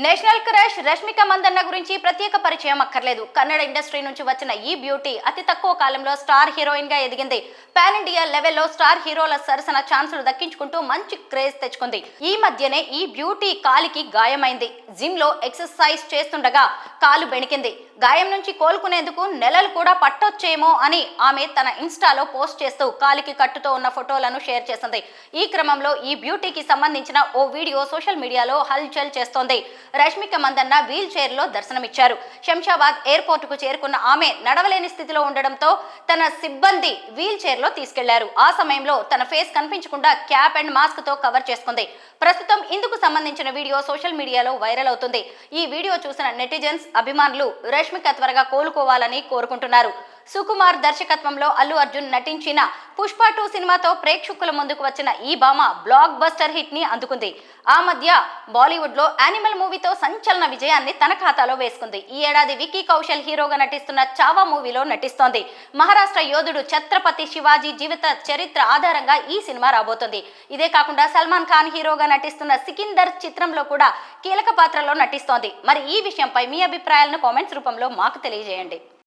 National crush Rashmika Mandanna గురించి ప్రత్యేక పరిచయం అక్కర్లేదు. కన్నడ ఇండస్ట్రీ నుంచి వచ్చిన ఈ బ్యూటీ అతి తక్కువ కాలంలో స్టార్ హీరోయిన్ గా ఎదిగింది. పాన్ ఇండియా లెవెల్లో స్టార్ హీరోల సరసన ఛాన్సులు దక్కించుకుంటూ మంచి క్రేజ్ తెచ్చుకుంది. ఈ మధ్యనే ఈ బ్యూటీ కాలికి గాయమైంది. జిమ్ లో ఎక్సర్సైజ్ చేస్తుండగా కాలు బెణికింది. గాయం నుంచి కోలుకునేందుకు నెలలు కూడా పట్టొచ్చేమో అని ఆమె తన ఇన్స్టాలో పోస్ట్ చేస్తూ కాలికి కట్టుతో ఉన్న ఫోటోలను షేర్ చేసింది. ఈ క్రమంలో ఈ బ్యూటీకి సంబంధించిన ఓ వీడియో సోషల్ మీడియాలో హల్చల్ చేస్తోంది. రష్మిక మందన్న వీల్ చైర్ లో దర్శనమిచ్చారు. శంషాబాద్ ఎయిర్పోర్ట్ కు చేరుకున్న ఆమె నడవలేని స్థితిలో ఉండడంతో తన సిబ్బంది వీల్ చైర్ లో తీసుకెళ్లారు. ఆ సమయంలో తన ఫేస్ కనిపించకుండా క్యాప్ అండ్ మాస్క్ తో కవర్ చేసుకుంది. ప్రస్తుతం ఇందుకు సంబంధించిన వీడియో సోషల్ మీడియాలో వైరల్ అవుతుంది. ఈ వీడియో చూసిన నెటిజన్స్ అభిమానులు రష్మిక త్వరగా కోలుకోవాలని కోరుకుంటున్నారు. సుకుమార్ దర్శకత్వంలో అల్లు అర్జున్ నటించిన పుష్ప 2 సినిమాతో ప్రేక్షకుల ముందుకు వచ్చిన ఈ భామ బ్లాక్ బస్టర్ హిట్ ని అందుకుంది. ఆ మధ్య బాలీవుడ్ లో యానిమల్ మూవీతో సంచలన విజయాన్ని తన ఖాతాలో వేసుకుంది. ఈ ఏడాది విక్కీ కౌశల్ హీరోగా నటిస్తున్న చావా మూవీలో నటిస్తోంది. మహారాష్ట్ర యోధుడు ఛత్రపతి శివాజీ జీవిత చరిత్ర ఆధారంగా ఈ సినిమా రాబోతోంది. ఇదే కాకుండా సల్మాన్ ఖాన్ హీరోగా నటిస్తున్న సికిందర్ చిత్రంలో కూడా కీలక పాత్రలో నటిస్తోంది. మరి ఈ విషయంపై మీ అభిప్రాయాలను కామెంట్స్ రూపంలో మాకు తెలియజేయండి.